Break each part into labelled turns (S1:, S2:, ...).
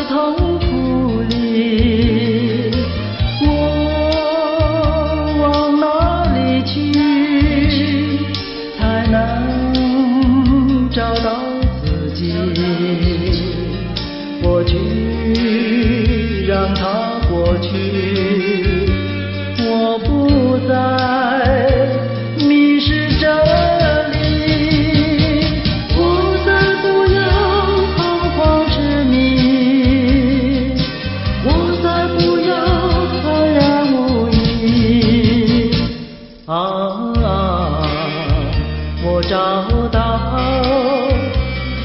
S1: 痛苦里，我往哪里去才能找到自己？过去让它过去，我不再迷失这里，我再不要彷徨痴迷，我再不要坦然无依。我找到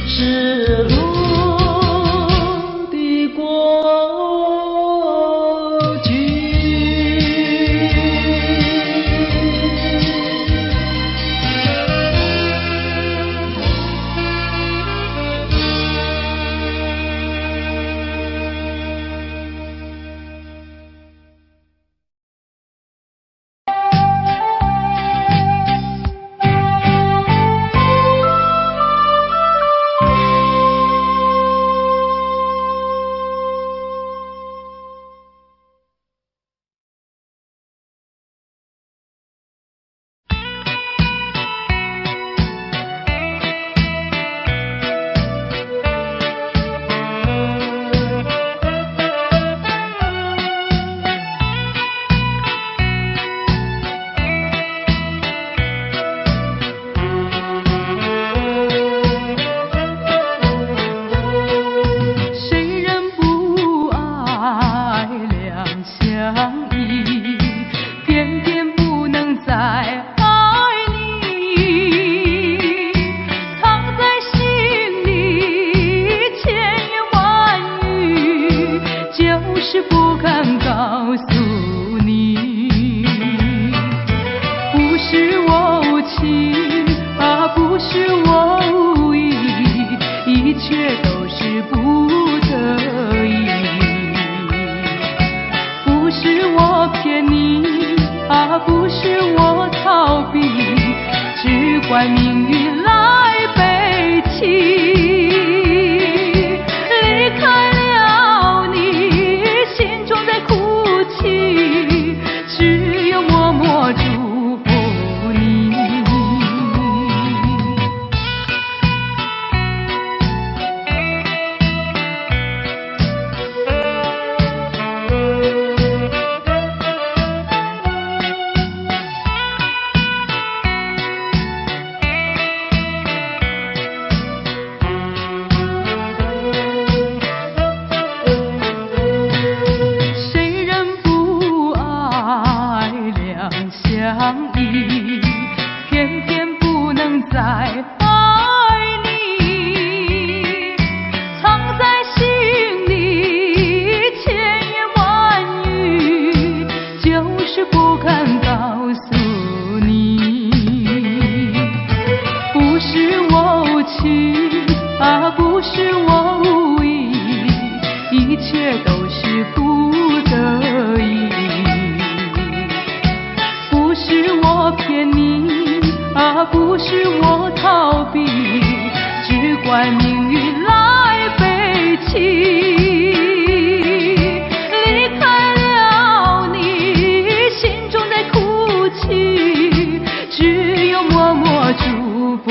S1: 失落的过去。怪命运来背弃，离开了你，心中在哭泣，只有默默祝福你。相依，偏偏不能再爱你，藏在心里千言万语，就是不敢告诉你。不是我无情啊，不是我无意，一切都是不得已。不是我骗你啊，不是我逃避，只怪命运来背弃，离开了你，心中在哭泣，只有默默祝福。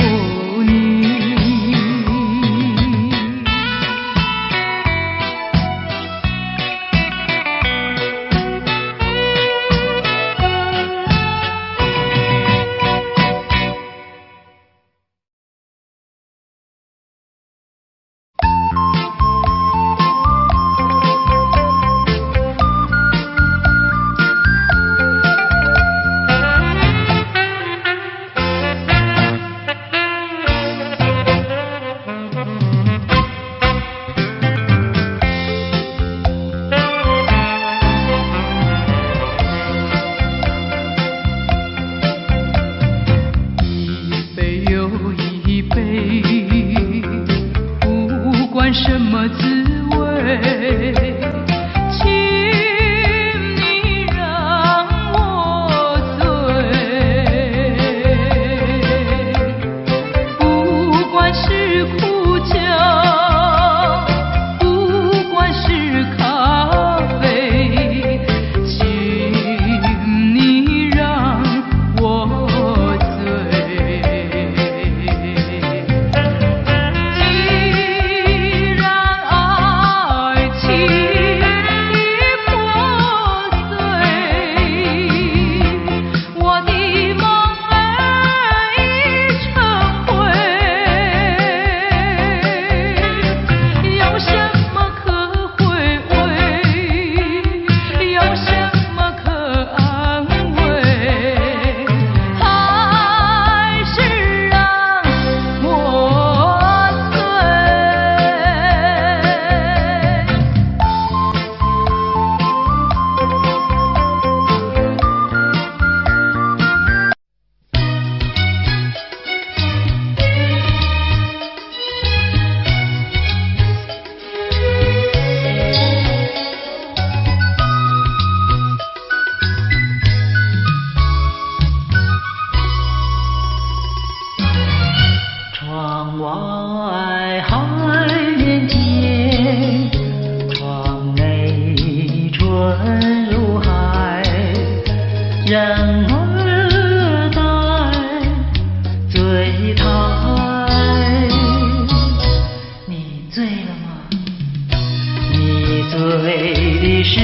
S1: 醉的是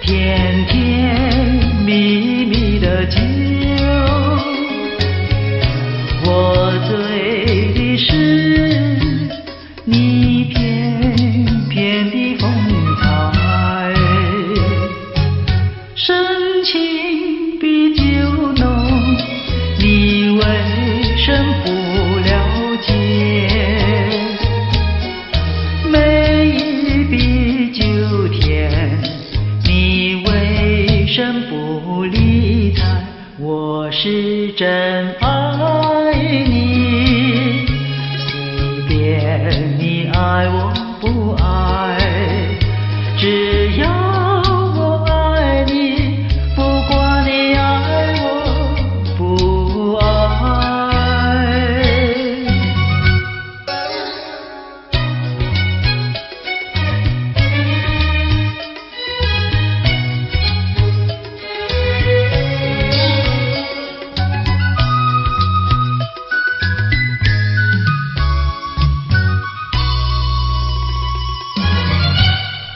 S1: 甜甜蜜蜜的酒，我醉的是你翩翩的风采，深情比酒浓，你为什么不了解？每一笔酒甜，你为什么不理睬？我是真爱你，随便你爱我不爱，只要我爱你，不管你爱我不爱。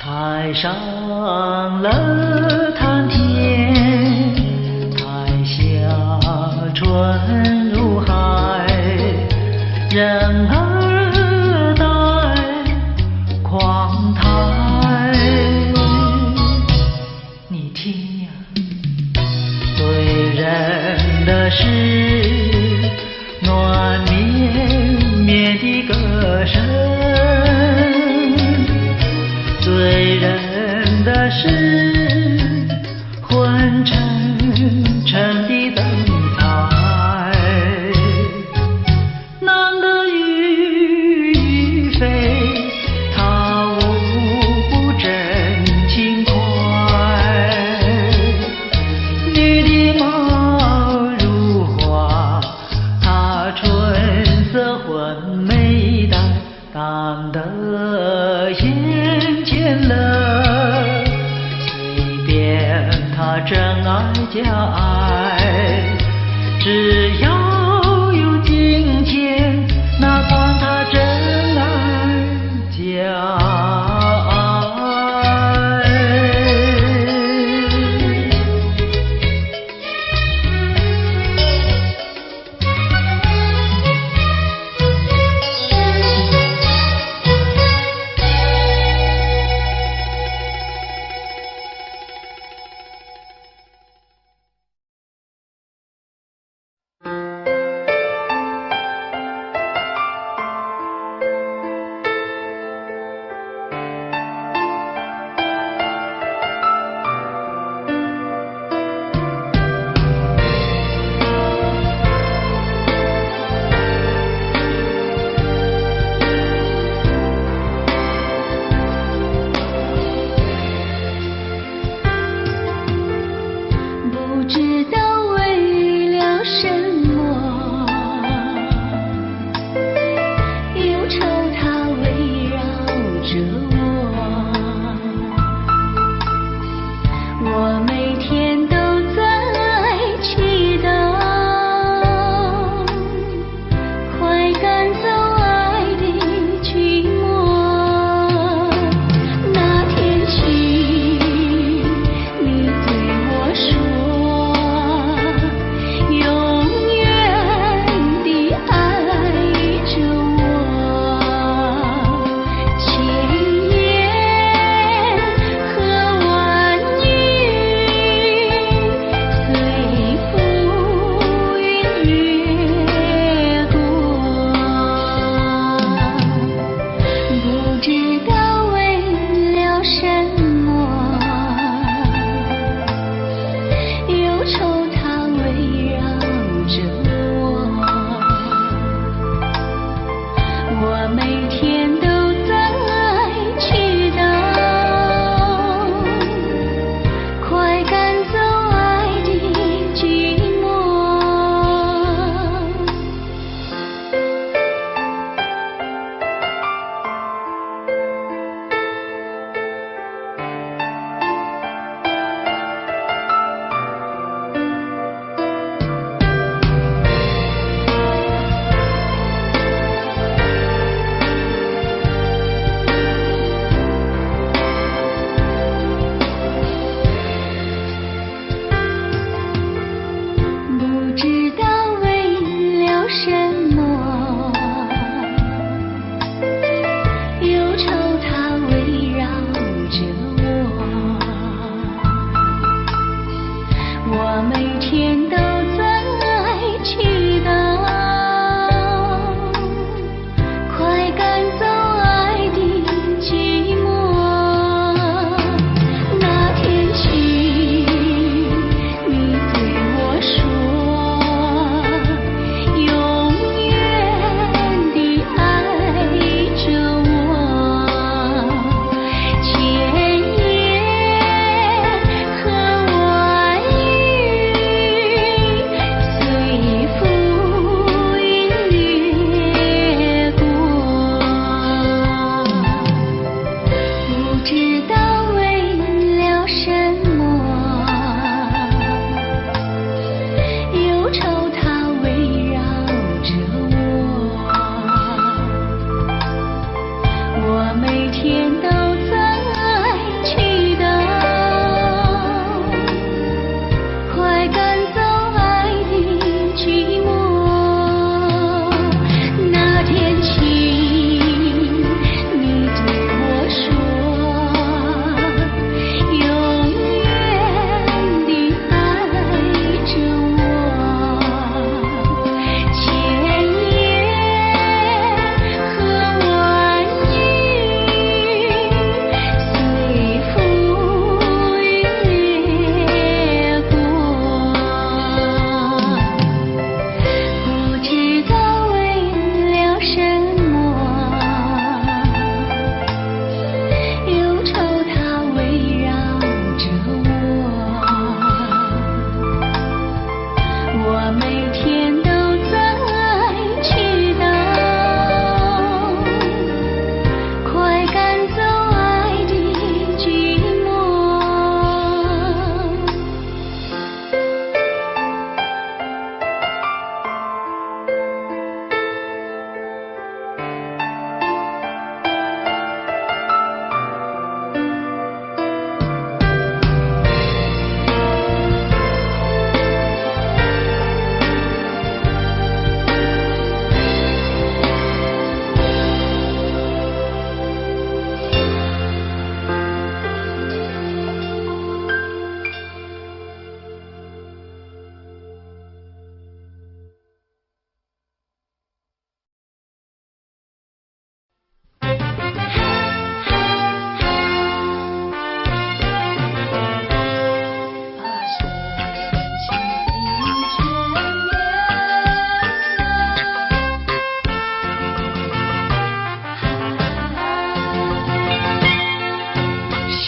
S1: 台上了谈天，台下春如海，人儿待狂台。你听呀，对人的是暖绵绵的歌声，醉人的是昏沉沉的灯彩，男的与非，他无不真情怀，女的貌如花，她春色昏美淡，淡得眼前了，随便他真爱假爱，只要有金钱，哪管他真爱假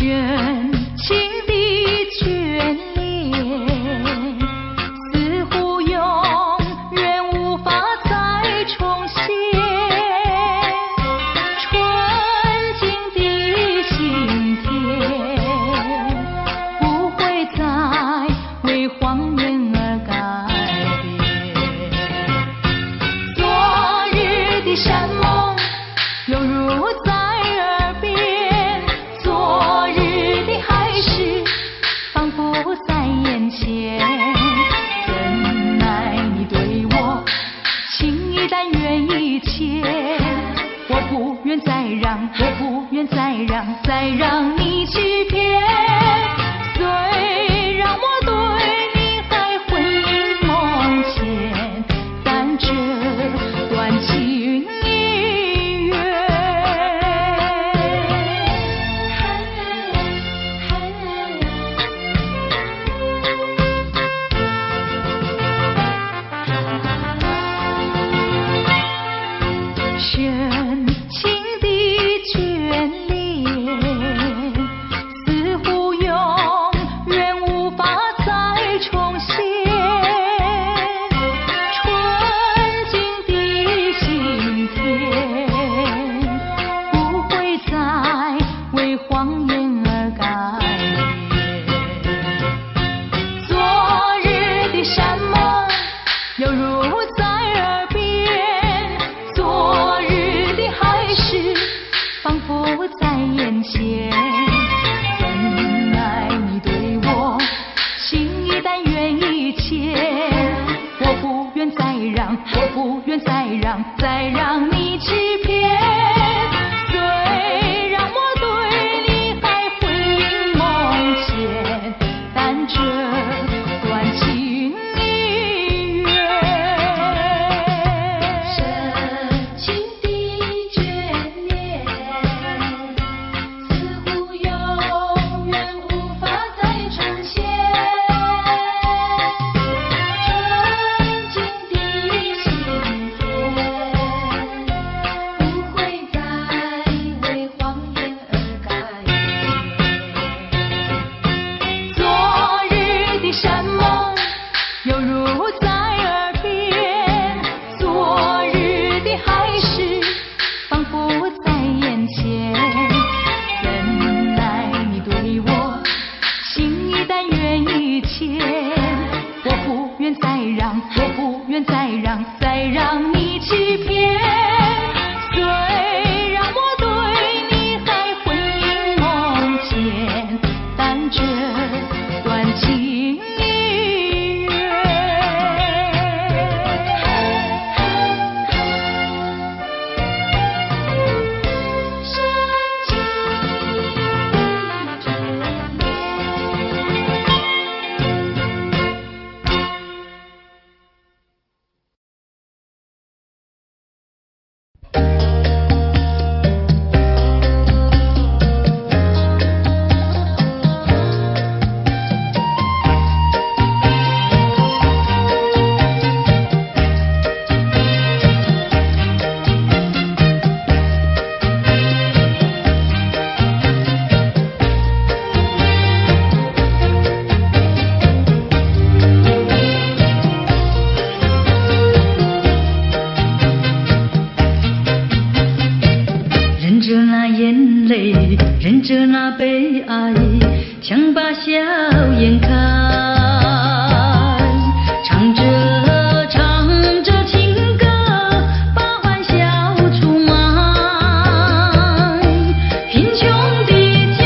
S2: 深情的眷恋，似乎永远无法再重现。纯净的心田，不会再为谎言而改变。昨日的山盟，犹如在耳边，昨日的海誓，仿佛在眼前。怎奈你对我情意但愿一切，我不愿再让，我不愿再让，再让你欺骗。虽然我对你还魂萦梦牵，但这段情已远。深情的眷恋，似乎永远无法再重现。纯净的心田，不会再为谎言而改变。昨日的山盟，犹如在耳边，昨日的海誓，仿佛在眼前。怎奈你对我情意但愿一切，我不愿再让，我不愿再让，再让你欺骗。虽然我对你还魂萦梦牵，但这段情已远。深情的眷恋，似乎永远无法再重现。纯净的心田，不会再为谎言而改变。昨日的山盟，犹如在耳边，昨日的海誓，仿佛在眼前。怎奈你对我情意但愿一切，我不愿再让，我不愿再让，再让你欺骗。虽然我对你还魂萦梦牵，但这段情已远。深情的眷
S1: 忍着那眼泪，忍着那悲哀，强把笑颜开。唱着唱着情歌，把欢笑出卖。贫穷的家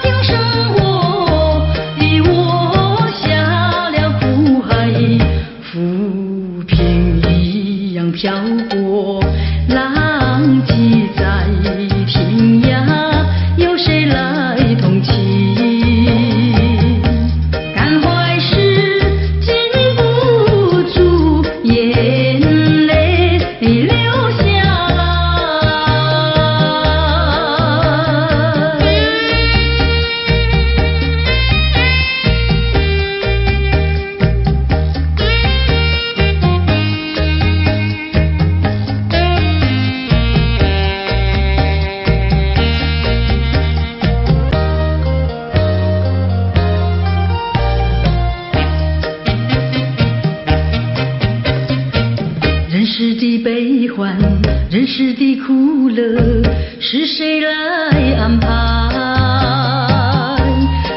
S1: 庭生活，逼我下了苦海，浮萍一样漂泊，浪迹在天涯，有谁来同情？甘人世的苦乐是谁来安排？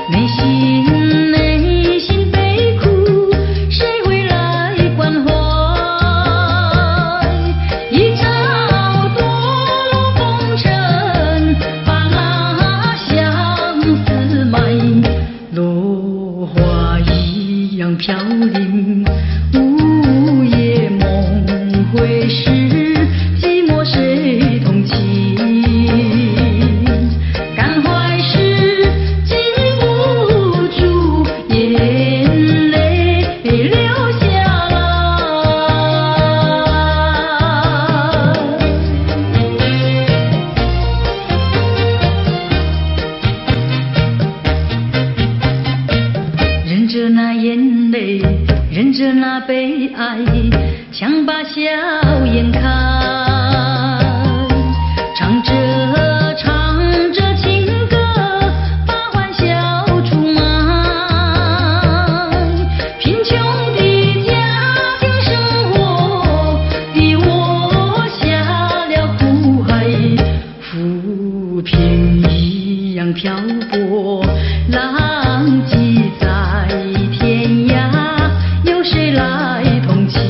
S1: 内心悲苦，谁会来关怀？一朝堕落风尘，把那相思埋，落花一样飘零，午夜梦回时。谁同情？感怀时禁不住眼泪流下来。忍着那眼泪，忍着那悲哀，想把笑颜开。唱着情歌，把欢笑出卖。贫穷的家庭生活，逼我下了苦海，浮萍一样漂泊，浪迹在天涯，有谁来同情？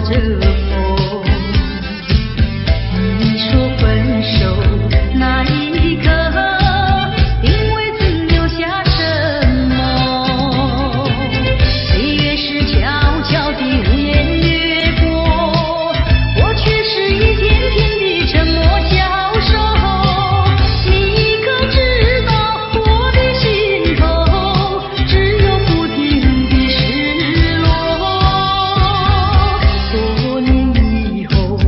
S1: 刮着风。你说分手那一刻，因为曾留下什么？岁月是悄悄地无言掠过，我却是一天天地沉默消受。你可知道我的心头只有不停的失落？多年以后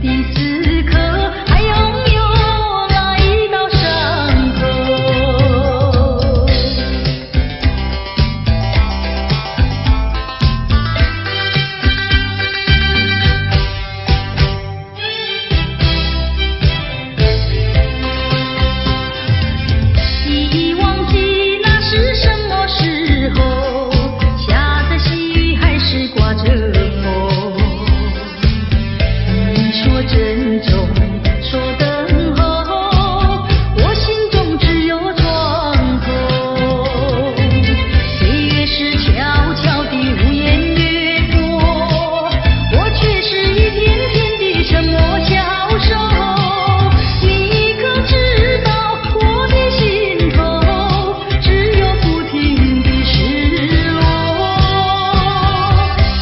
S1: 的此刻，还拥有那一道伤口。已忘记那是什么时候，下着细雨还是刮着风。你说珍重，说等候，我心中只有窗口。岁月是悄悄地无言掠过，我却是一天天地沉默消受。你可知道我的心头只有不停的失落？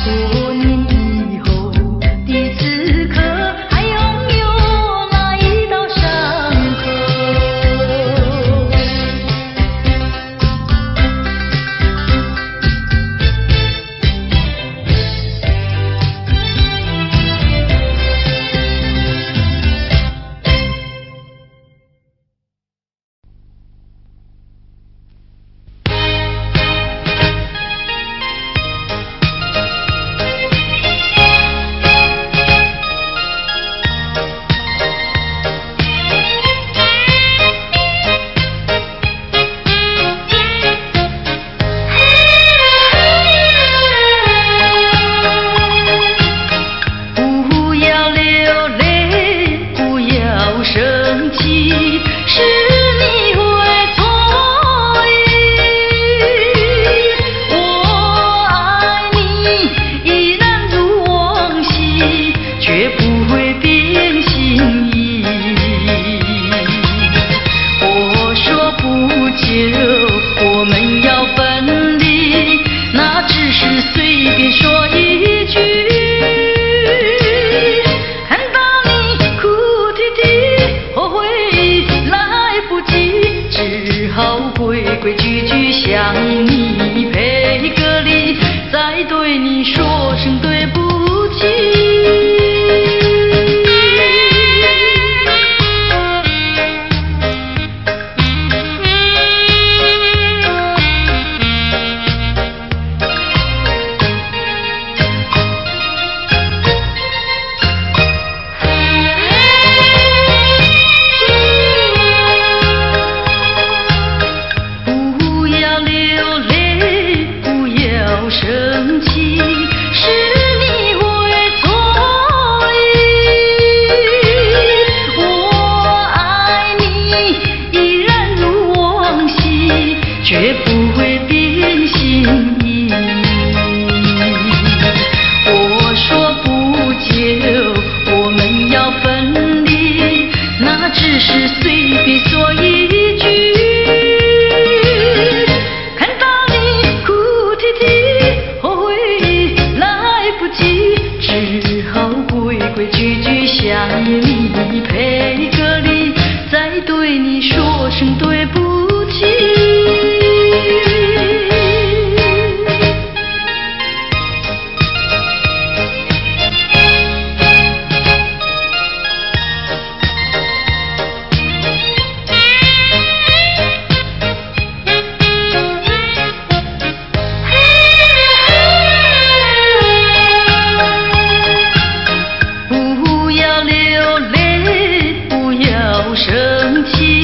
S1: 多年以后的此刻，还拥有那一道伤口。不要流泪，不要生气，是你会错意。我爱你依然如往昔，却不会变心意。我说不久我们要分离，那只是随便说一句。看到你哭啼啼，后悔来不及，只好规规矩矩向你赔个礼，再对你说声对不起。不要流泪，不要生气，是你会错意。我爱你依然如往昔，却不会变心意。我说不久我们要分离，那只是随便说一句。看到你哭啼啼，后悔来不及，只好规规矩矩向你赔个礼，再对你说声对不起。不要流泪，不要生气，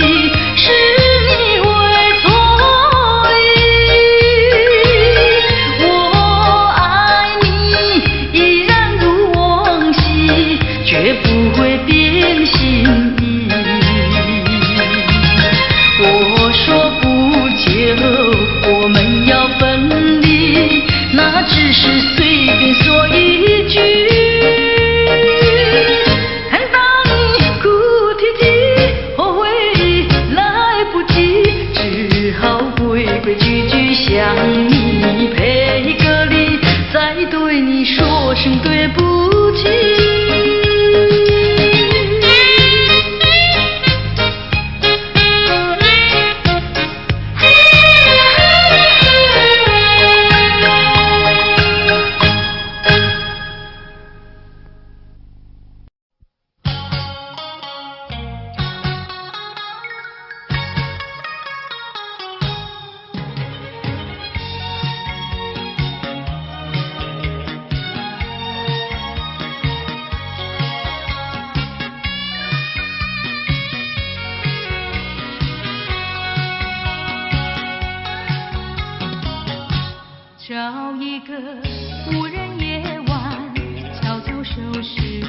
S2: 收拾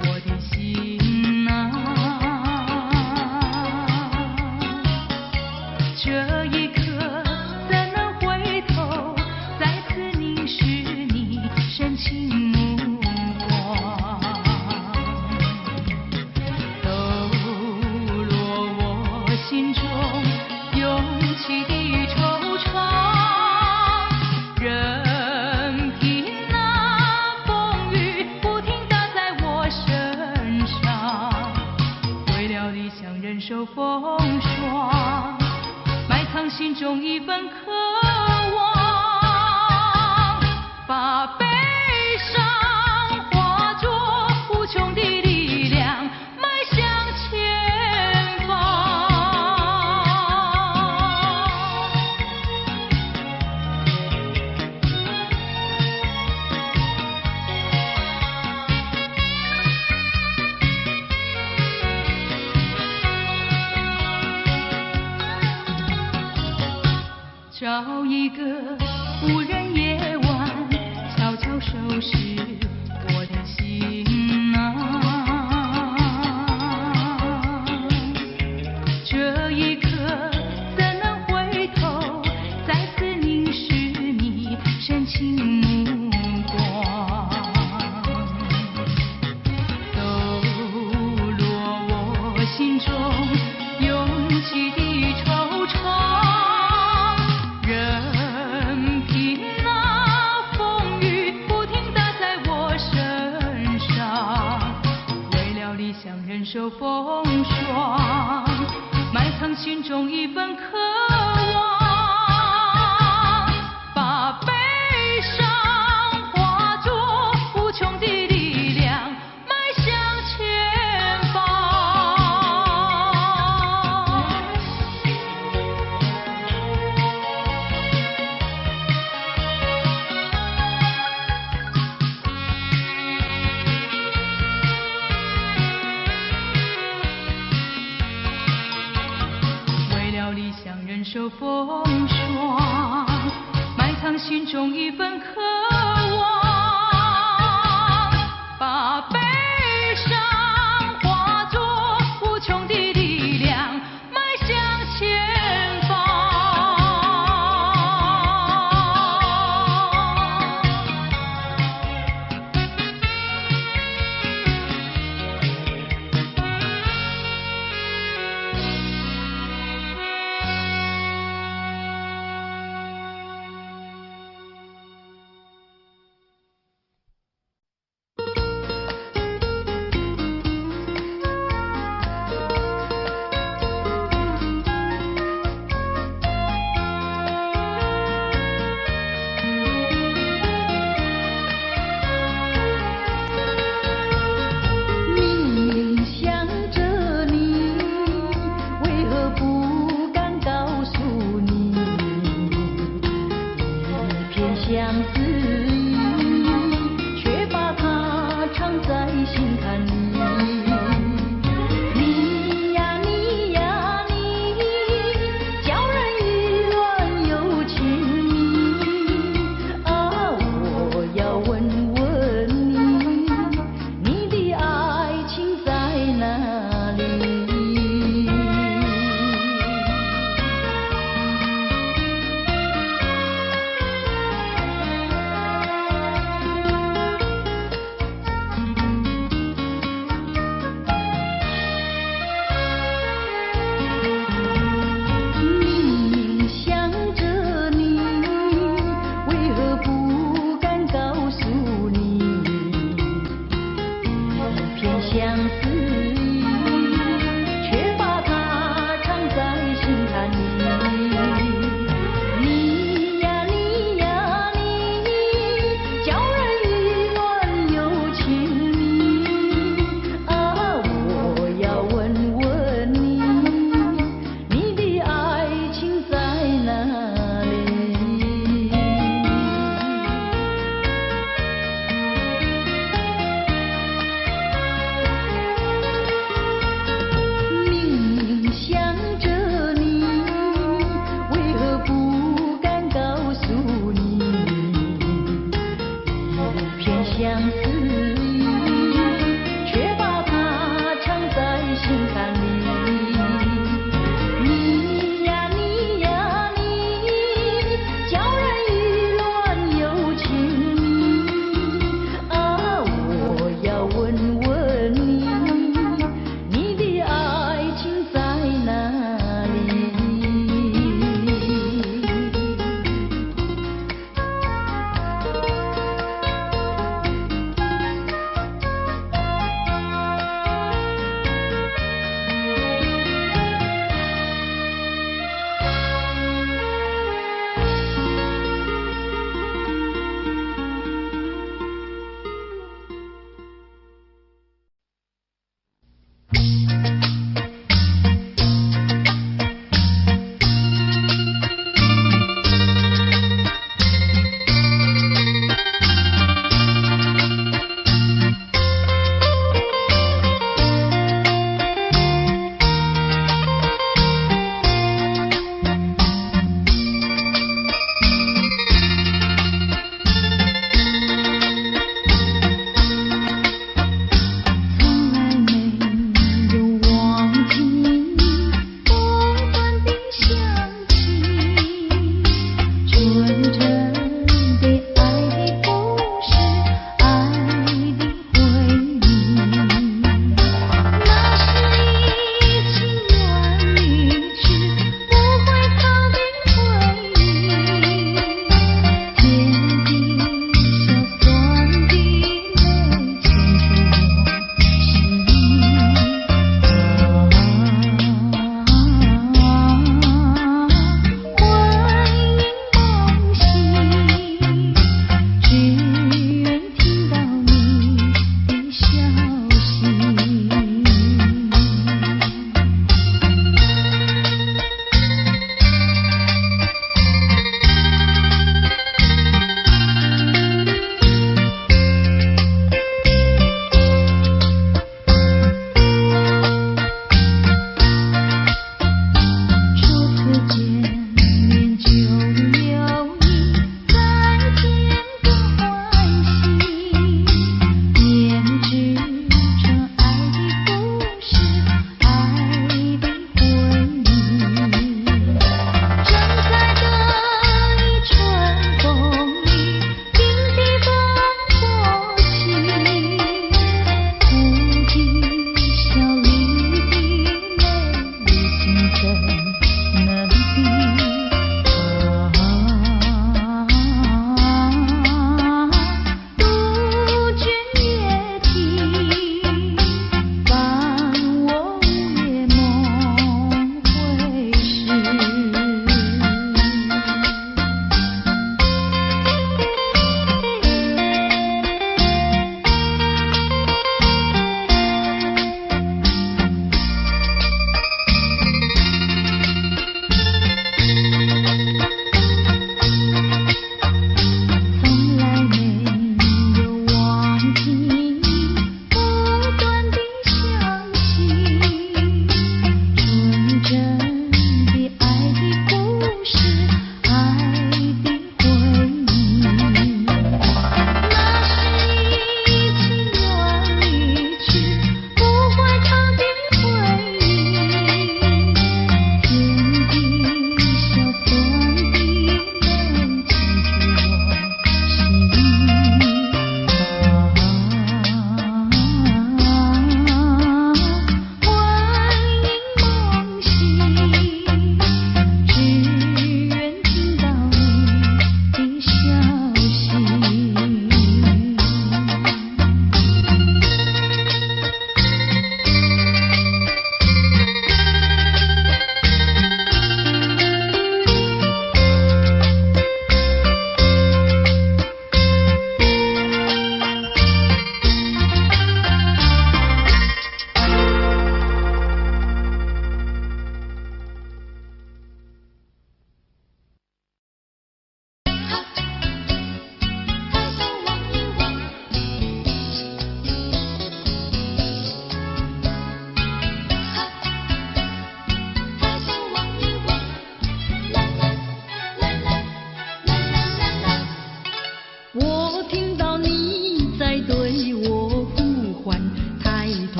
S2: 我的心啊。这一刻怎能回头，再次凝视你深情目光，抖落我心中涌起的惆怅。任凭那风雨不停打在我身上，为了理想忍受风霜，埋藏心中一份渴望，把悲伤化作无穷的力量，迈向前方。找一个无人夜晚，悄悄收拾我的心啊。这一刻怎能回头，再次凝视你深情目光，抖落我心中涌起的惆怅。任凭那风雨不停打在我身上，为了理想忍受风霜，埋藏心中一份渴望，把悲伤化作无穷的力量，迈向前方。为了理想忍受风霜，埋藏心中一份渴望，把悲伤化作无穷的力量，迈向前方。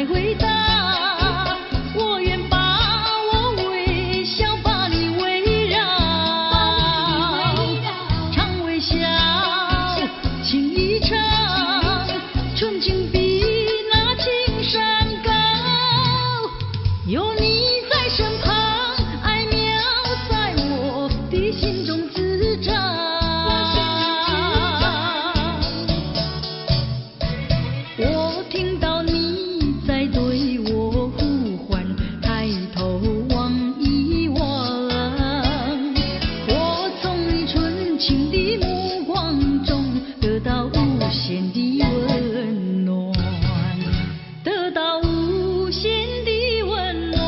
S1: 来回答。我愿把我微笑把你围绕，常微笑，情意长，纯情比那青山高。有你在身旁，爱妙在我的心中滋长。我听到你在对我呼唤，抬头望一望，我从你纯情的目光中得到无限的温暖，得到无限的温暖。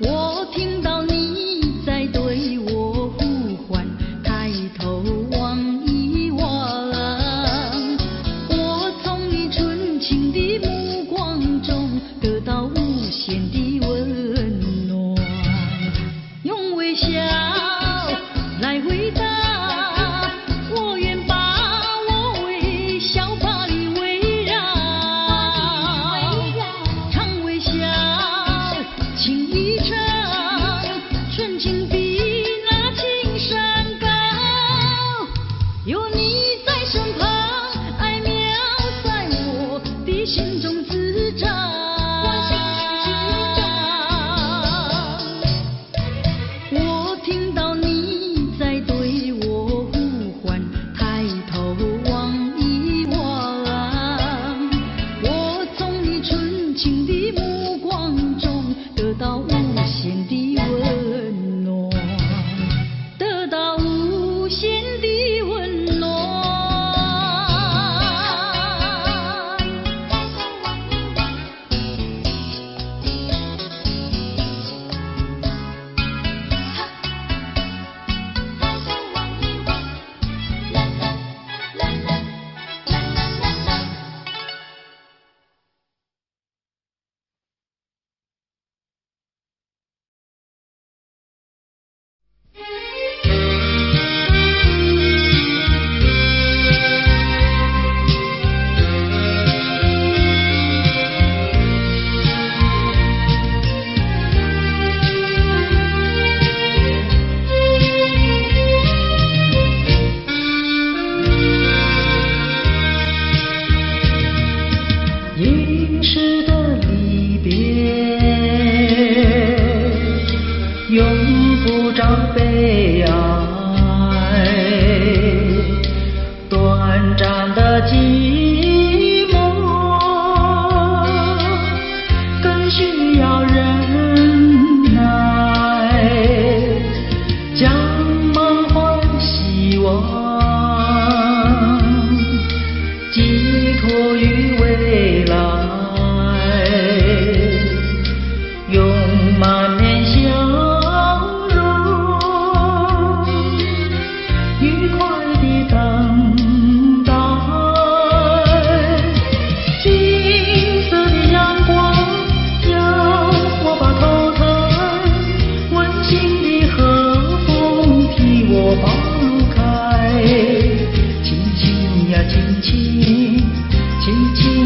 S1: 我听到你在对我呼唤，抬头望一望，我从你纯情的目光中得到无限的温暖，用微笑来回答。我愿把我微笑把你围绕，常微笑，情意长，纯情比那青山高。有你在身旁，爱妙在我的心中滋长。我听到你在对我呼唤，抬头望一望，我从你纯情的目光中得到无限的温暖，得到无限的温暖。一世的离别，永不找悲哀，短暂的寂寞更需要忍耐，将满怀希望寄托于未来，用满面笑容愉快地等待。金色的阳光要我把头抬，温馨的和风替我把路开。轻轻呀轻轻，轻轻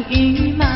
S2: 今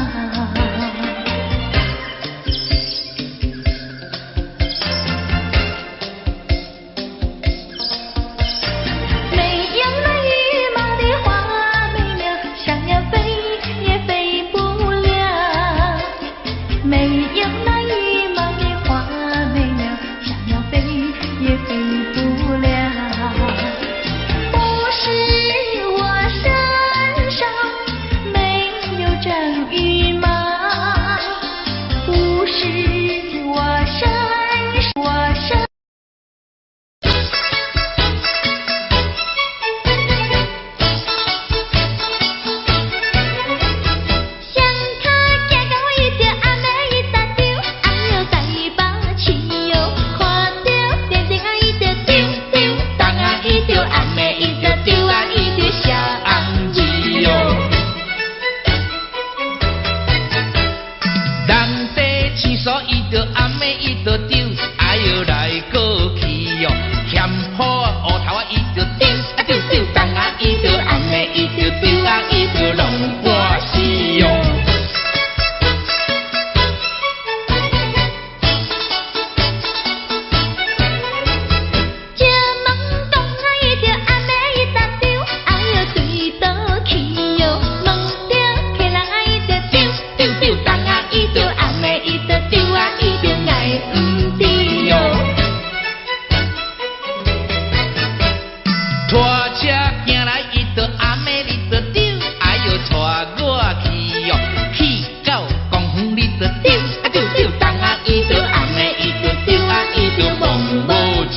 S3: 拖车行来，伊就暗暝你就丢，哎呦，带我去哦，去到公园你就丢，啊丢丢东啊，伊就暗暝伊就丢啊，伊就梦无钱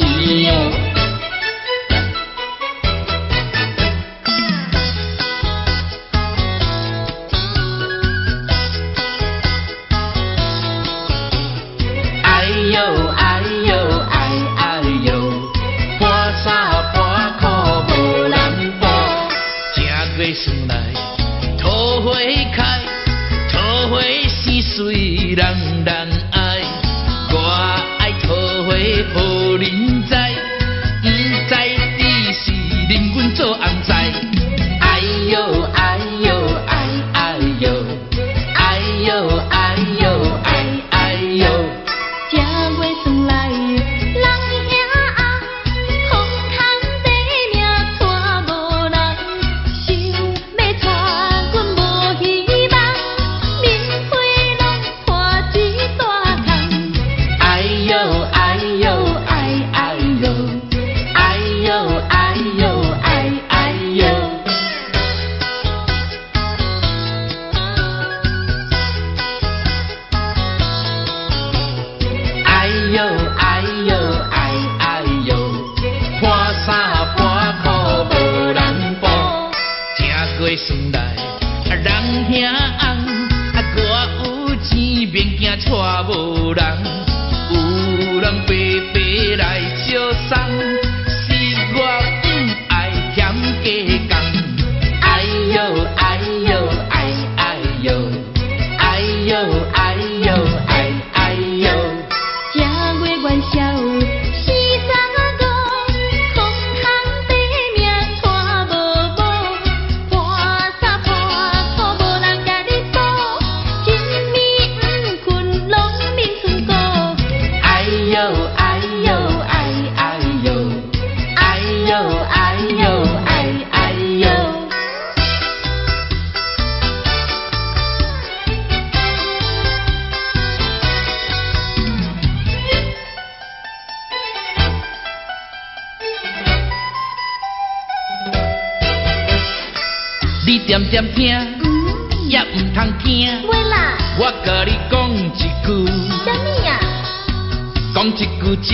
S3: 哦。哎呦哎呦哎哎呦，半衫半裤无人补，正月算来桃花开，桃花生水人人爱，我爱桃花予人知，不知只是令阮做红菜。哎呦哎呦哎哎呦，哎呦哎呦哎哎呦。
S2: 正月算来，人兄红，空空地命带无人，想要带阮无希望，面皮拢破一大空。
S3: 哎呦哎呦哎哎呦，哎呦哎呦哎哎呦。哎呦哎呦哎哎呦，半衫半裤无人补，正月算来人兄红，我有钱免惊带无人，有人白白来相送，是我不爱嫌加工。哎呦哎呦哎哎呦，哎呦哎呦哎哎呦。
S2: 正月元宵四三五，空空地命带无补，半衫半裤无人甲你补，一暝不困拢眠春鼓。
S3: 哎呦哎呦哎哎呦，哎呦哎呦哎哎呦。你点点听，也唔通惊。
S2: 喂啦，
S3: 我甲你讲一句，
S2: 啥物啊？
S3: 讲一句真，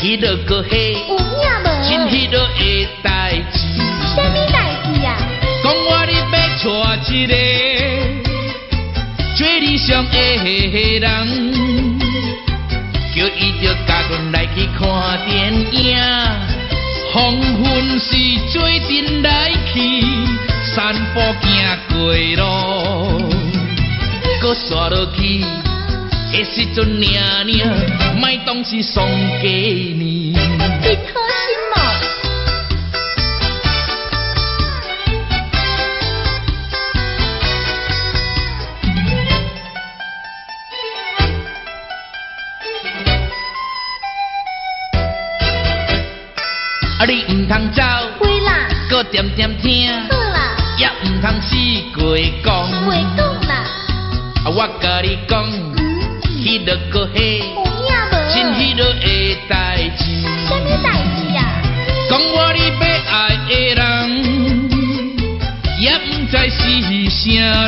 S3: 迄落个嘿，
S2: 有影无？
S3: 真迄落的代志。
S2: 啥物代志啊？
S3: 讲我你要娶一个最理想的人，叫伊着甲阮来去看电影。黄昏时做阵来去，散步行过路，搁刷落去的时阵领领，莫当是丧家年。
S2: 你好心哦。
S3: 啊，你唔通走，
S2: 会啦，
S3: 搁点点听，
S2: 好啦，
S3: 也唔通死过讲。
S2: 袂讲啦，
S3: 啊，我甲你讲，迄落个嘿，
S2: 有影无？
S3: 真迄落的代志。
S2: 啥物代志啊？
S3: 讲我你要爱的人，也唔知是啥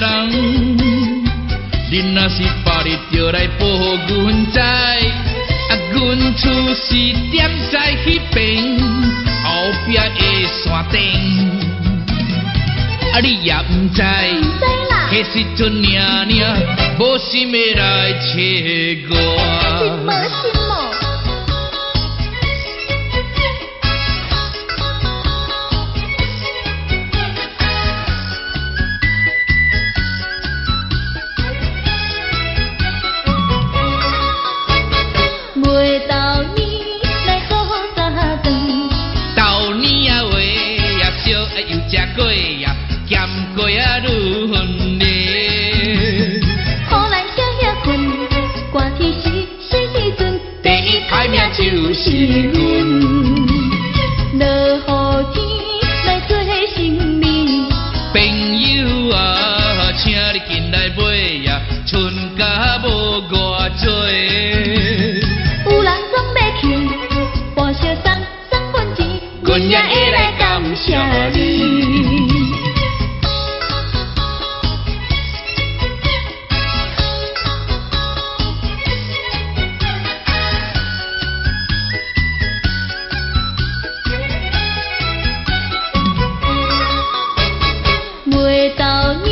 S3: 人。你若是别日就来报阮知，啊，阮厝是点在迄边后壁的山顶。啊，你也唔知，
S2: 唔知啦，
S3: 迄时阵领领，无心要来找
S2: 真
S3: 我。
S2: 无心哦。每到年来好早顿，
S3: 豆年啊话也少，啊又食过呀，咸过啊愈分裂。
S2: 好咱少遐困，寒天时阵，
S3: 第一歹命就是阮。
S2: 落雨天来做生命，
S3: 朋友啊，请你进来买呀，春假无偌多。
S2: 有人总要去，半烧送分钱，
S3: 阮也会来感谢你。
S1: 袂到年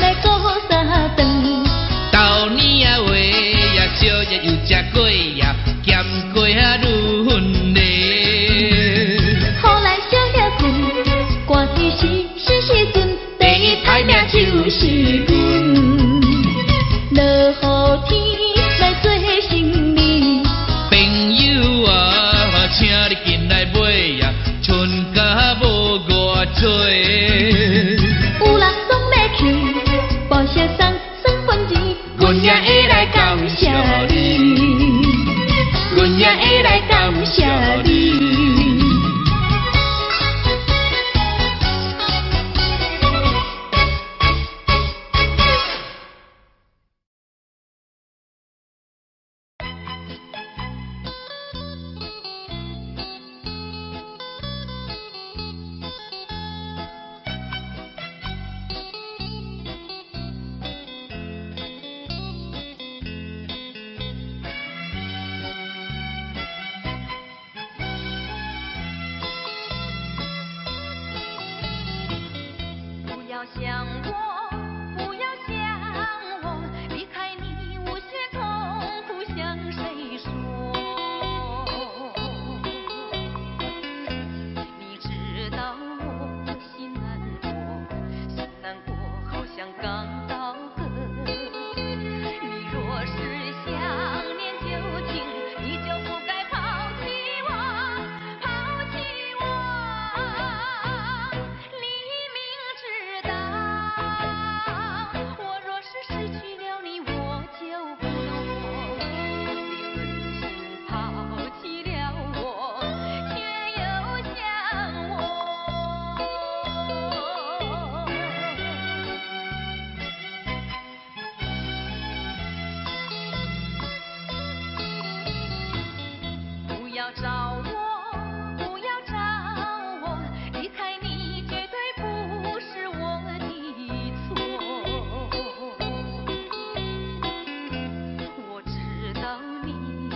S1: 来过三顿，
S3: 到年啊话呀，少日又食过呀，咸过啊愈分嘞。
S1: 予咱小了困，寒天时阵，第一歹命就是阮。落雨天来做生理，
S3: 朋友啊，请你进来买呀，春甲无偌多。
S1: 有人总要去报销送份钱，
S3: 阮也会来感谢你，阮也会来感谢你。
S2: 不要想我，不要想我，离开你无限痛苦向谁说？你知道我心难过，心难过好像刚到河。你若是想念旧情，你就不该抛弃我，抛弃我。你明知道，我若是失去了你，我就不能活。你狠心抛弃了我，却又想我。不要找我，不要找我，离开你绝对不是我的错。我知道你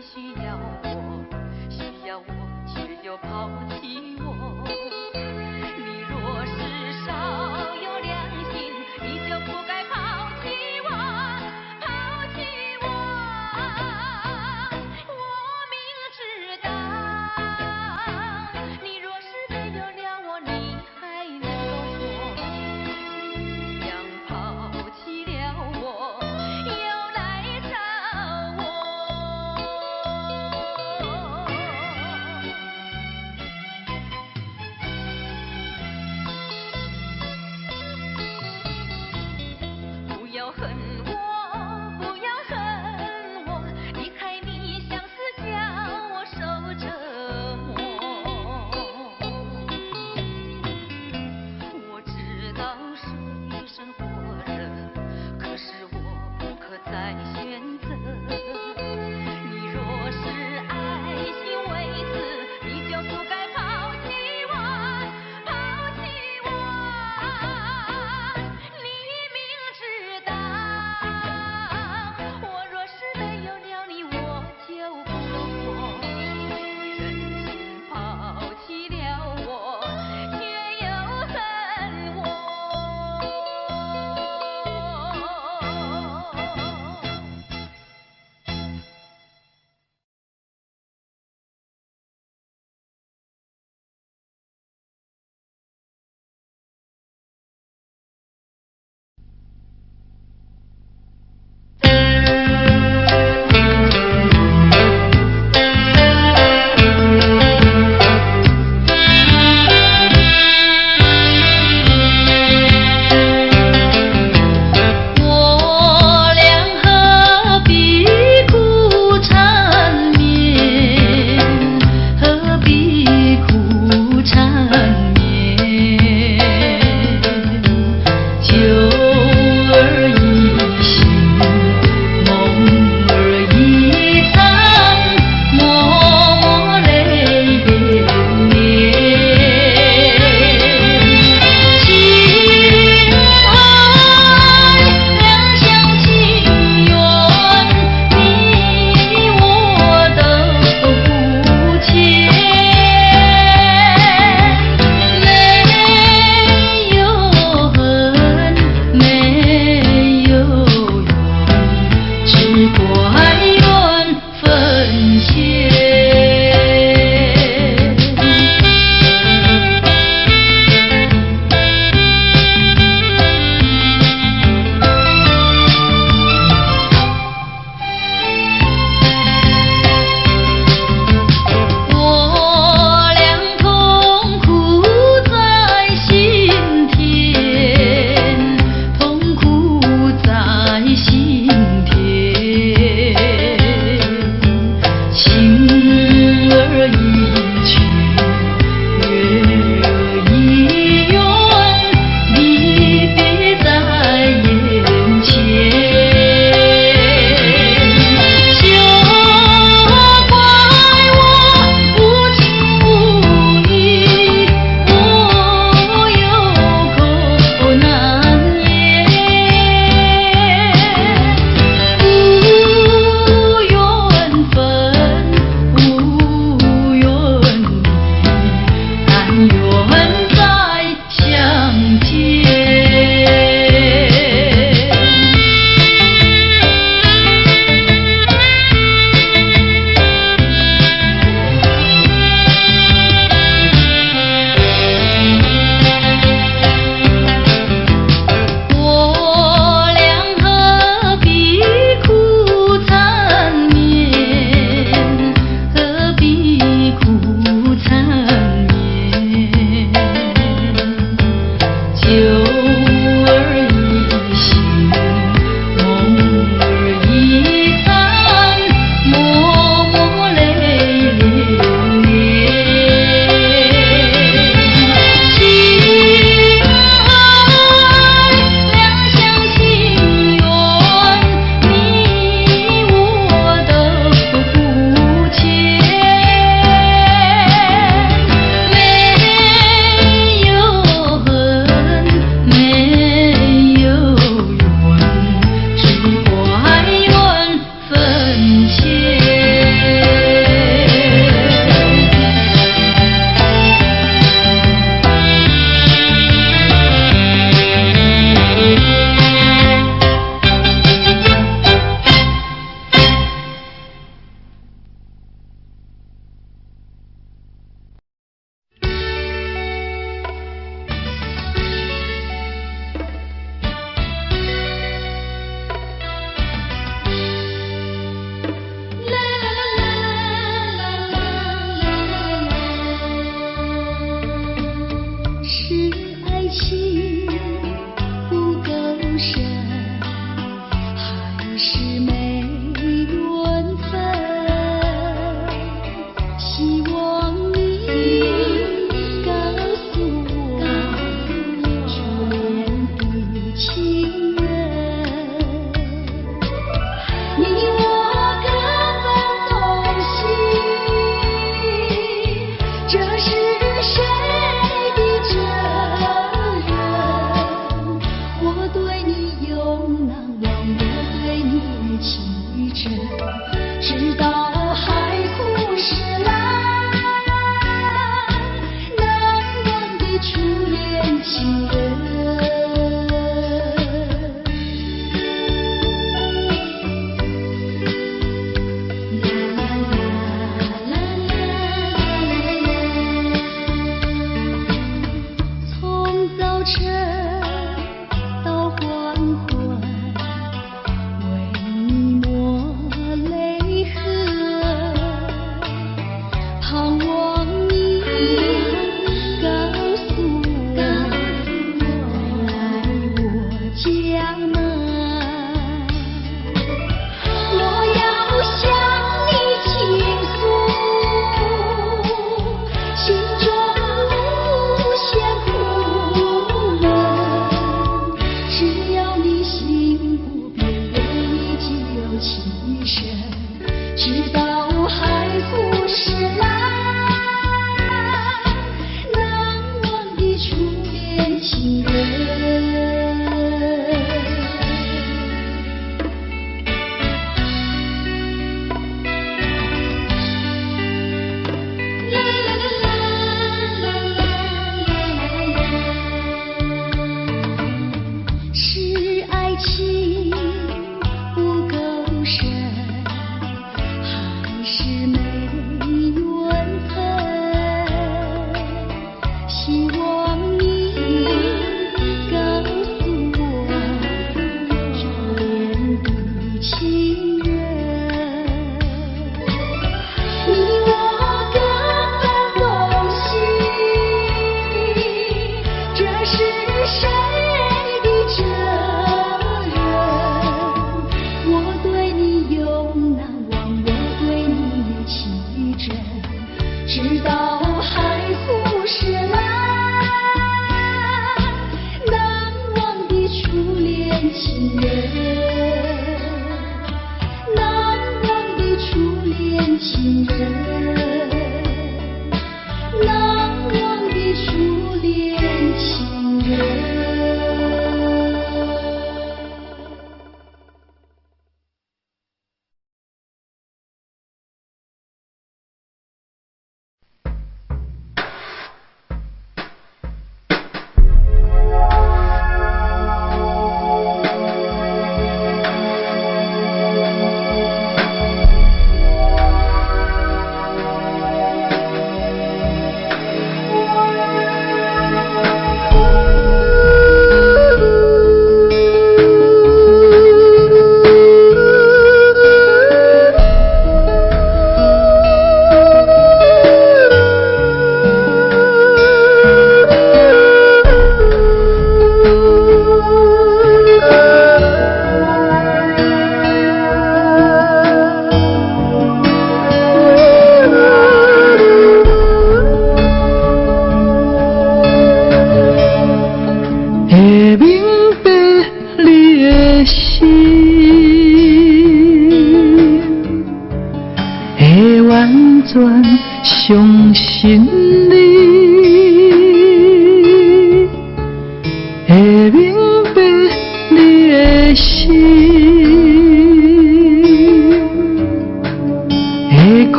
S2: 需要我，需要我却又抛弃我。你若是少有良心，你就不该抛弃我，抛弃我。我明知道，你若是没有了我，你还能够活？一样抛弃了我，又来找我。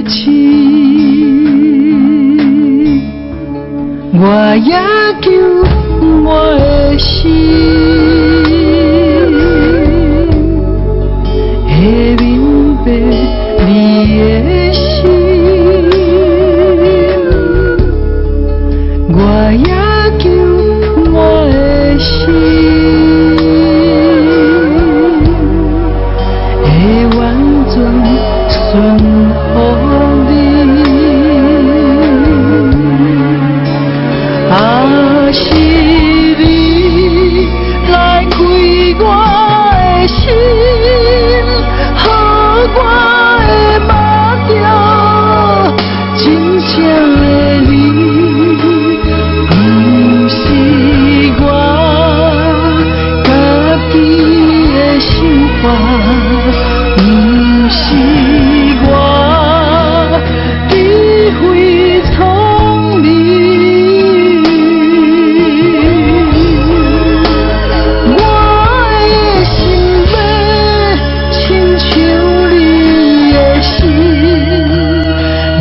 S1: 情，我也求我的心，会明白你的心，我也求我的心。顺乎你，啊是你来开我的心，予我的目标真正的你，不是我家己的想法。是我智慧聪明，我的心要亲像你的心，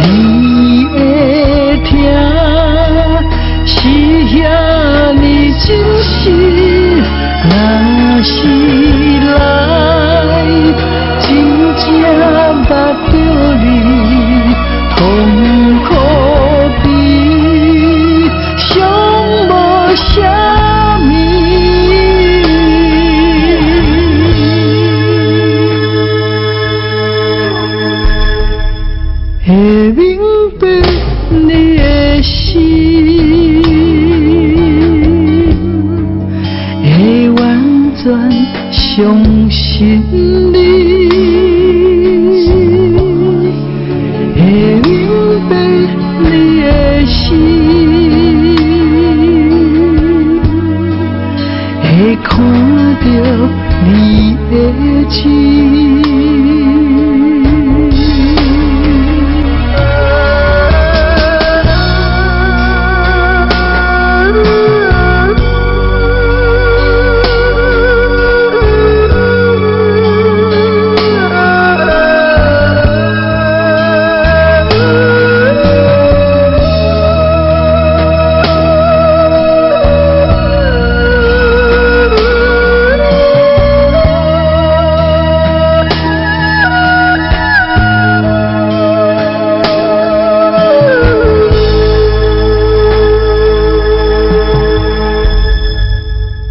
S1: 你会听是遐呢真实，若是来。真正捌着你，痛苦比上无啥物。会明白你的心，会完全相信你。会看到你的情，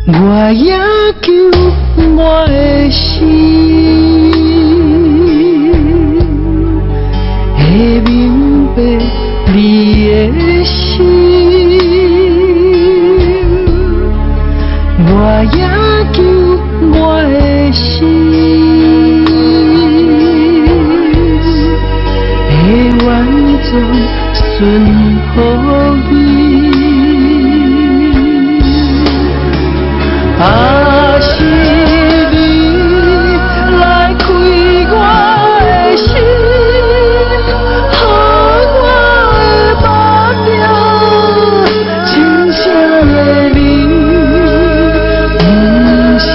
S1: 我也求我的心，会明白你的心，我也求我的心，会完全顺乎你。啊是你来开我的心，予我的目标真正的你，不是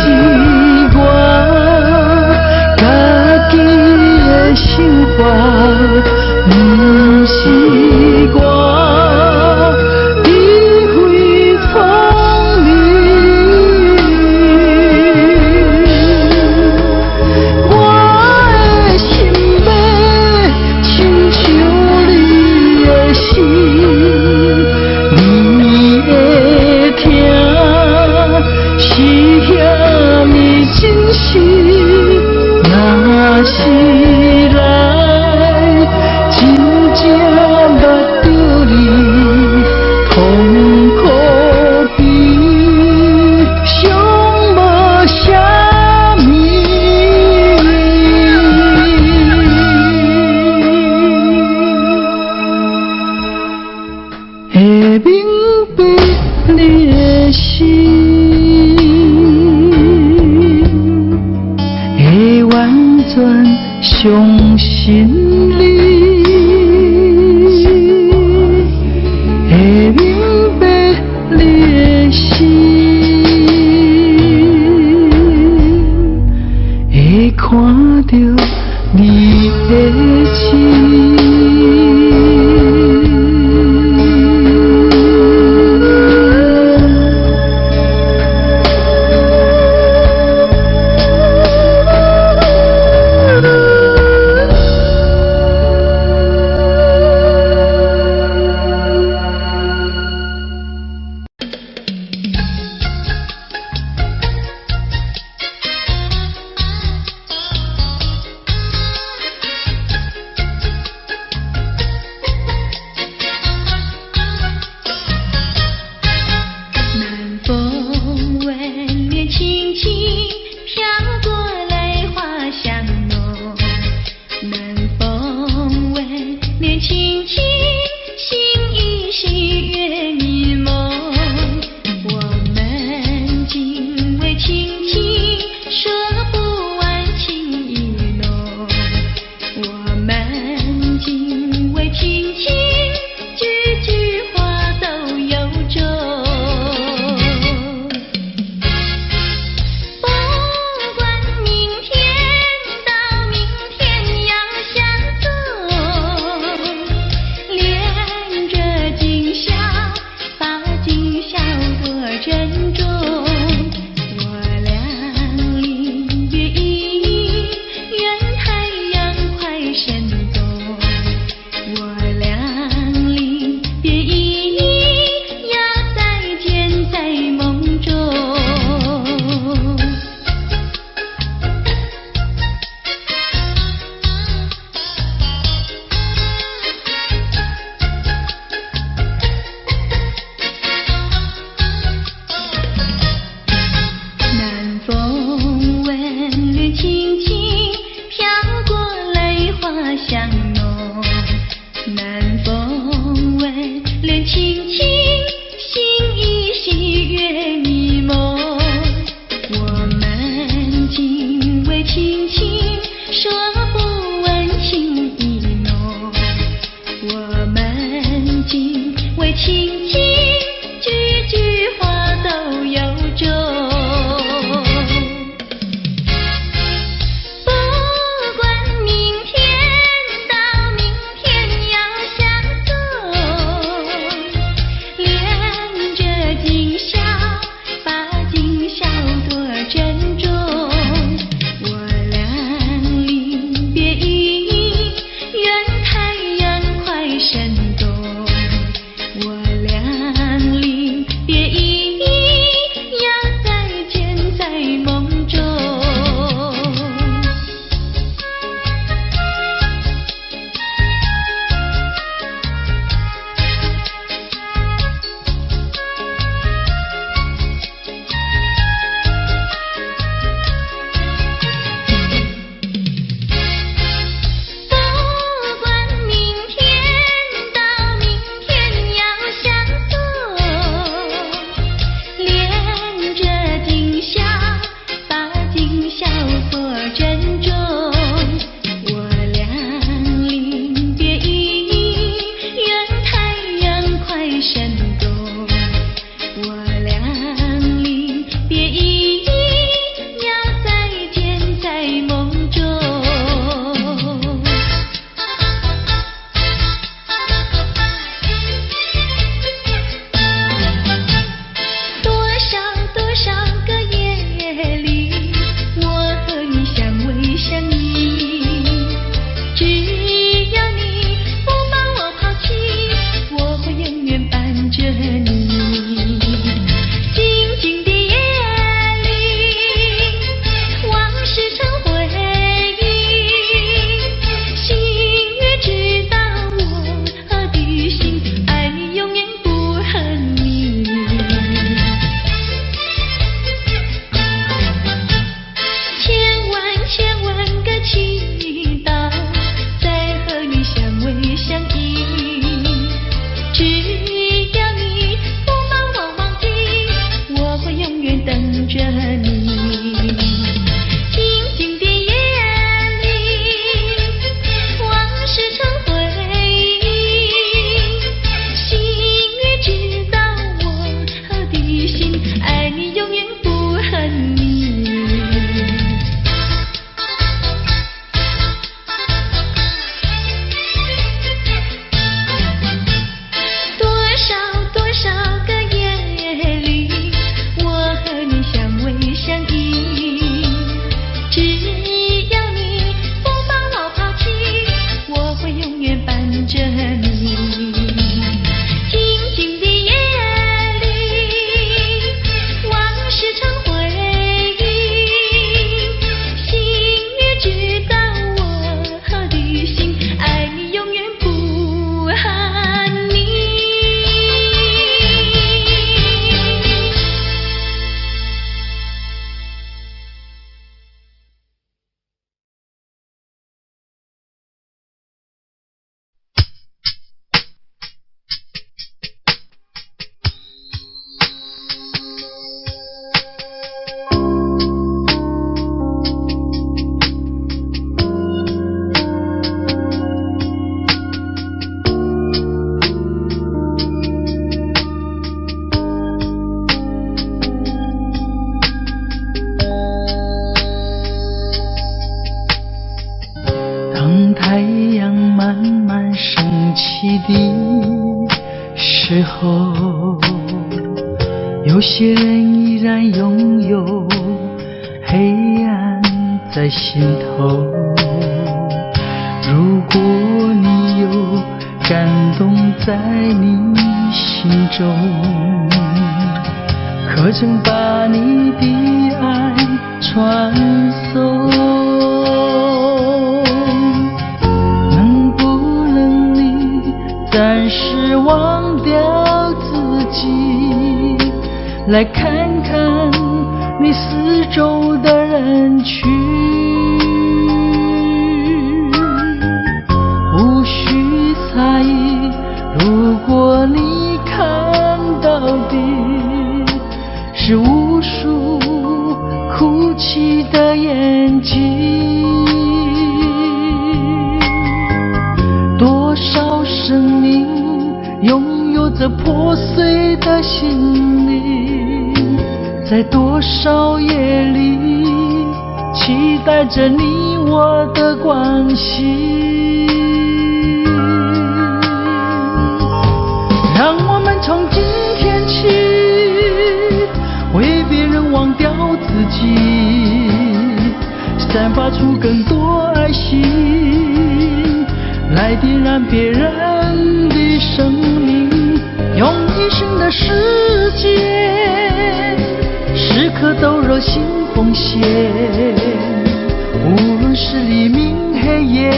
S1: 我家己的想法，不是我。若是来真正捌着你，痛苦比上无啥物。会明白你的心。完全相信你，会明白你的心，会看到你的情。亲亲，心依稀月迷蒙。我们今为亲亲，说不完情意浓。我们今为亲亲，句句话都有衷。不管明天到明天要相送，恋着今宵，把今宵多珍重。我俩离别意，愿太阳快升东。我俩离别意，要再见在梦中。南风吻脸轻轻，飘过泪花香浓。南风吻脸轻轻，心依稀月迷蒙。我们今为亲亲，说不完情意浓。我们今为亲亲，句句话都有衷。不管明天到明天要相送，恋着今宵，把今宵多珍重。我俩离别意，愿太阳快升东。我俩
S4: 起的时候，有些人依然拥有黑暗在心头。如果你有感动在你心中，可曾把你的爱传送？能不能你暂时忘掉自己，来看看你四周的人群？无需猜疑，如果你看到的是无数哭泣的眼睛，多少生命拥有着破碎的心灵，在多少夜里期待着你我的关系。让我们从今天起为别人忘掉自己，散发出更多爱心，来点燃别人的生命，用一生的时间，时刻都热心奉献，无论是黎明黑夜，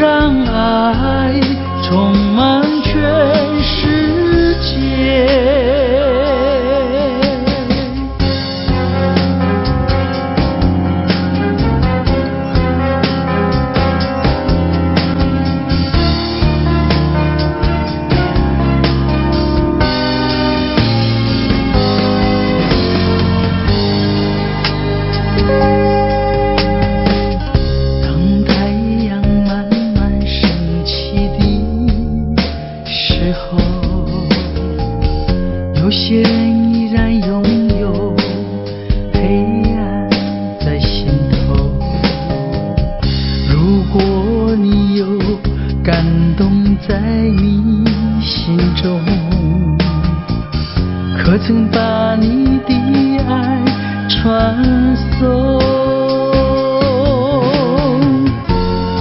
S4: 让爱充满全世界。当太阳慢慢升起的时候，有些人依然拥有黑暗在心头。如果你有感动在你心中，可曾把你的爱传送？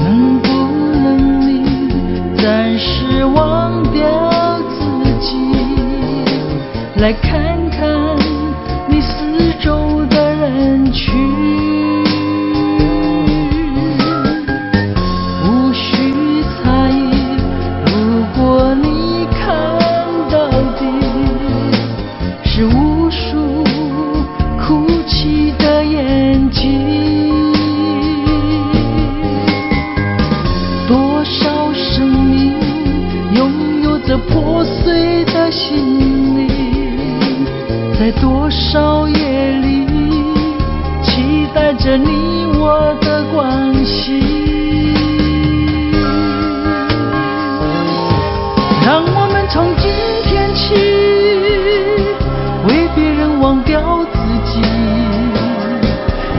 S4: 能不能你暂时忘掉自己，来看看你四周的人群？无需猜疑，如果你看到的是无数哭泣的眼睛，多少生命拥有着破碎的心灵，在多少夜里期待着你我的关系。让我们从今天起为别人忘掉自己，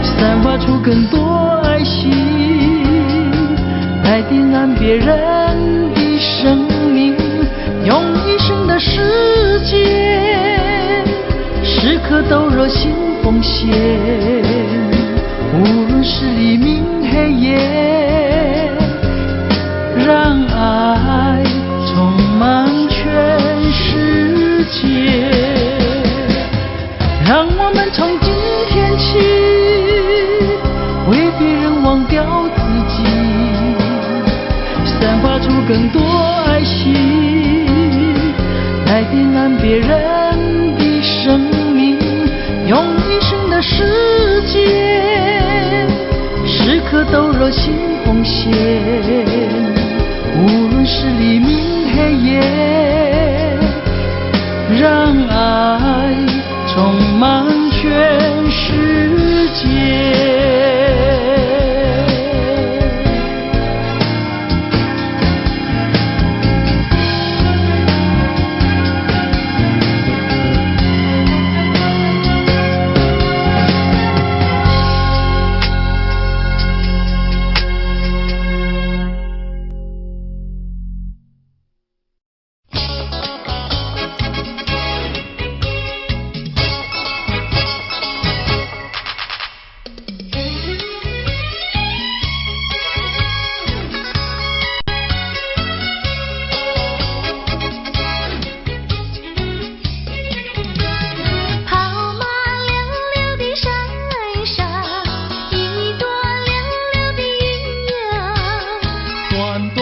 S4: 散发出更多爱心，来点燃别人的生命，用一生的时间，时刻都热心奉献，无论是黎明黑夜，让爱充满全世界。让我们从今天起为别人忘掉自己，散发出更多爱心，来点燃别人的生命，用一生的时间，时刻都热心奉献，无论是黎明黑夜，让爱充满全世界。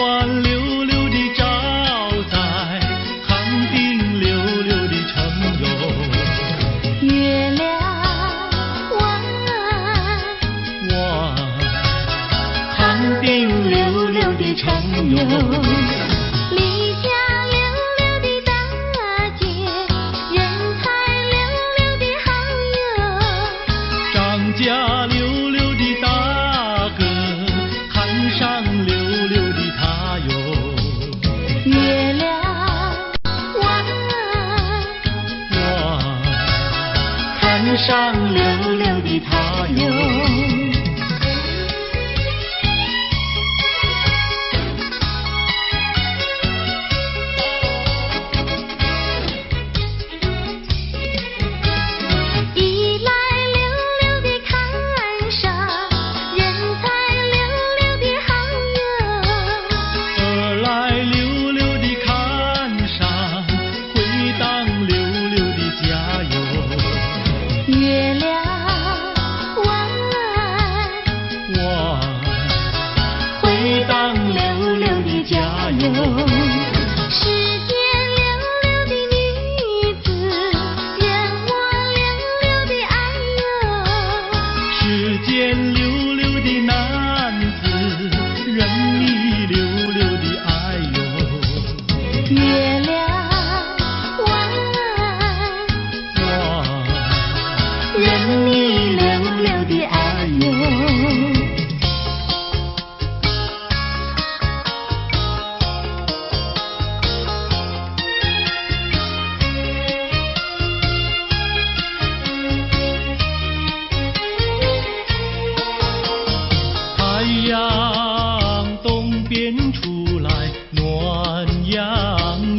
S3: 光溜溜地照在寒冰溜溜的城哟。
S2: 月亮弯
S3: 弯，寒冰溜溜的城哟。
S2: 理想溜溜的大姐，人才溜溜的好友。
S3: 张家溜溜的大哥，看上溜溜的他哟。
S2: 月亮弯
S3: 弯，看上溜溜的他哟。
S2: 一来溜溜的看上，人才溜溜的好友。
S3: 二来溜溜地看上，回荡溜溜的家哟。
S2: 月亮弯
S3: 弯，回荡溜溜的家哟。
S2: 世间溜溜的女子，人我溜溜的爱哟。
S3: 世间溜溜的男子，任你溜溜的爱哟。
S2: 月亮弯
S3: 弯，任你溜溜的爱哟。太阳东边出来暖洋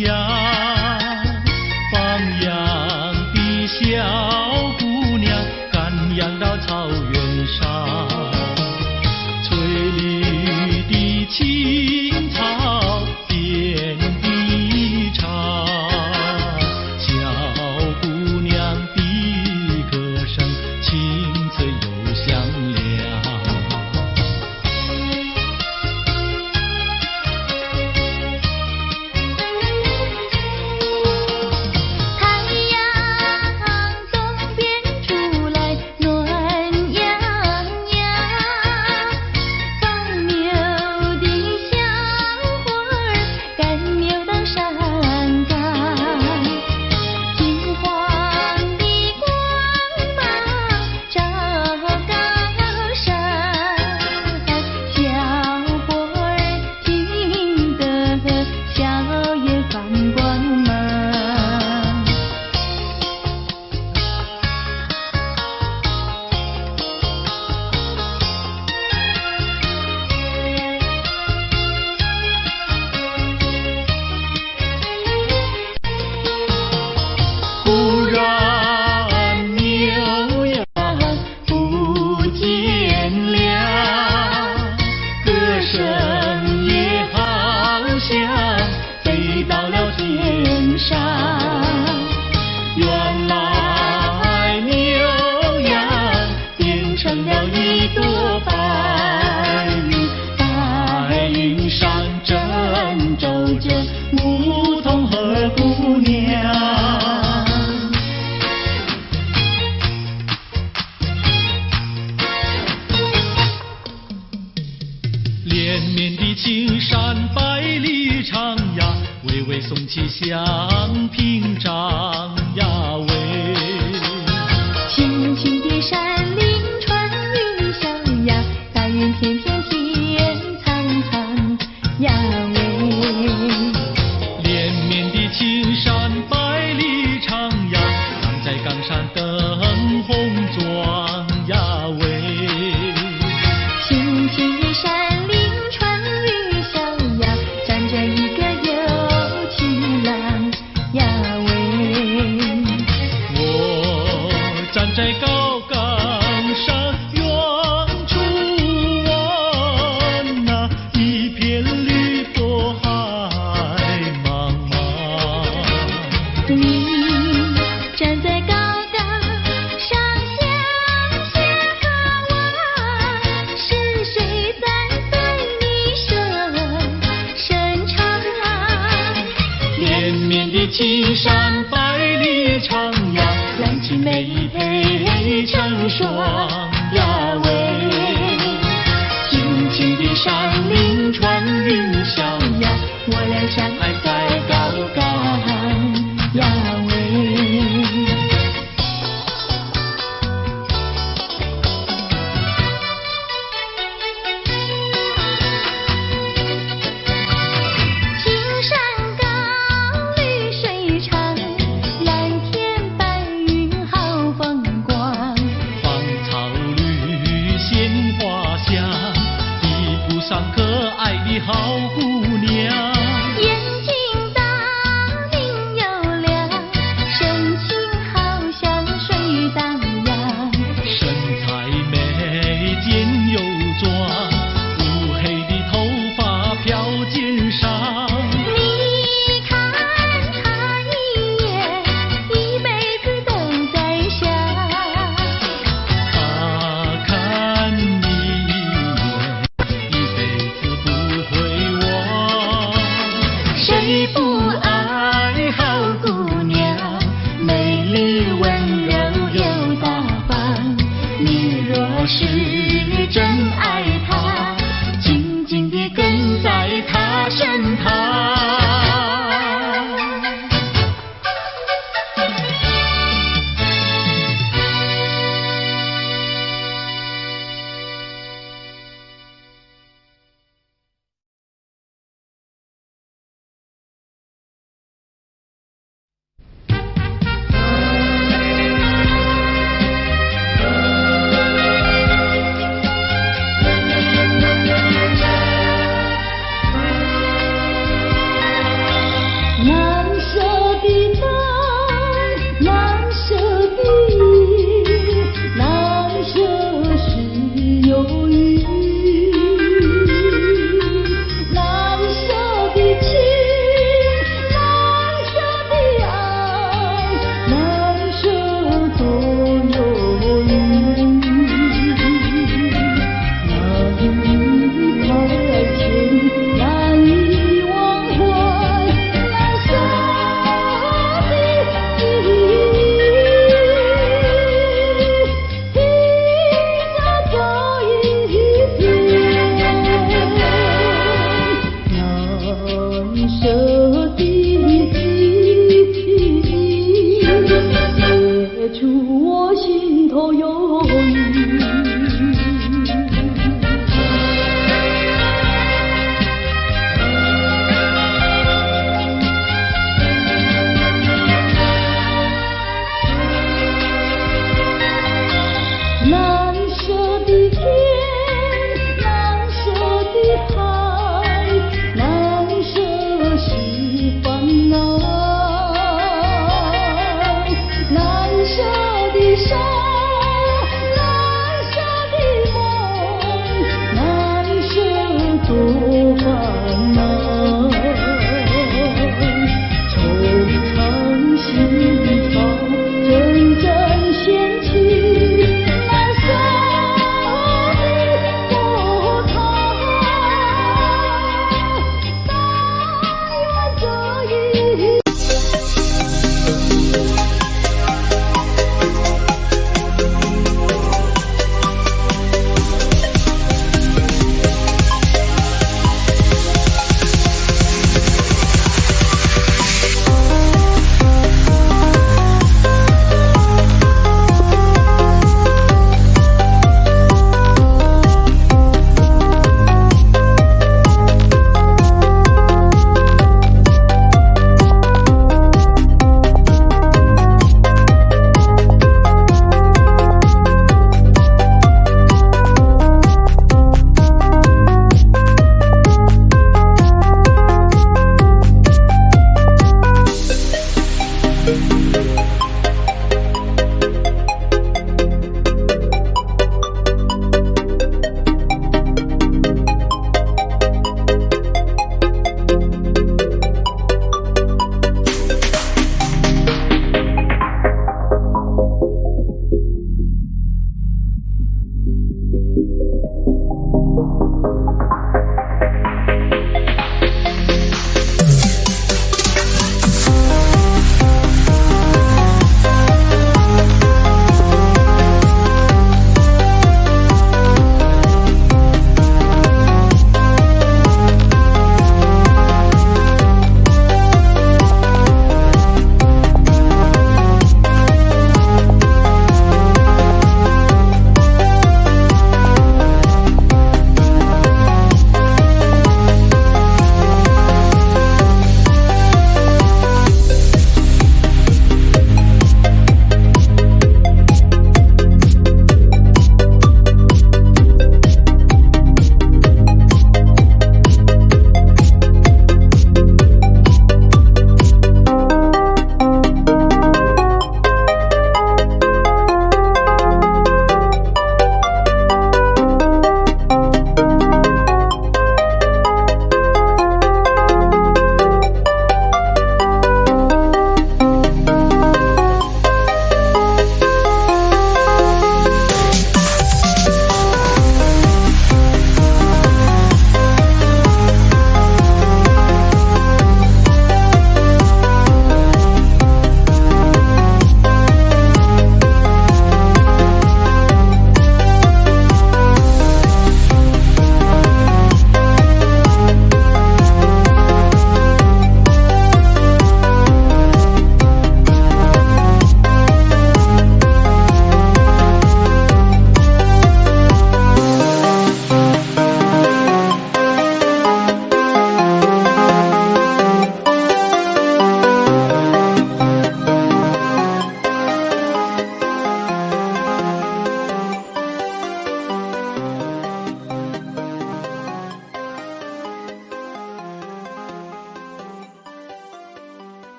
S3: 洋，放羊的小姑娘赶羊到草原上，翠绿的青草遍地长，小姑娘的歌声清脆又响亮。
S2: 太阳东边出来暖洋洋，放牛的小伙儿赶牛到山岗，金黄的光芒照高山，小伙儿听得笑眼放光芒。
S3: 忽然牛羊不见了，歌声也好像飞到了天上。原来牛羊变成了一朵白云，白云上正走着牧童和姑娘。连绵的青山百里长呀，巍巍耸起像屏障呀喂。
S2: 青青的山林穿云霄呀，白云片片天苍苍呀喂。
S3: 连绵的青山百里长呀，岗在岗上灯红妆呀喂。
S2: 青青的山林穿云霄呀，站着一个有情郎呀喂。
S3: 天的青山百里长呀，蓝青梅配成双呀喂。青青的山岭穿云霄呀，
S2: 我俩相爱在高岗呀喂。青山高，绿水长，蓝天白云好风光。
S3: 芳草绿，鲜花香，地铺上可爱的好姑娘。
S2: 眼睛大，明又亮，神情好像水荡漾。
S3: 身材美，肩又壮，乌黑的头发飘肩上。
S2: 你看他一眼，一辈子都在想。
S3: 他看你一眼，一辈子不会忘。谁不爱好姑娘，美丽温柔又大方？你若是真爱她，紧紧地跟在她身旁。
S1: 蓝色的天，蓝色的云，蓝色是忧郁。蓝色的情，蓝色的爱，蓝色多忧郁。难以排遣，难以忘怀。蓝色的雨，披着这一片蓝色。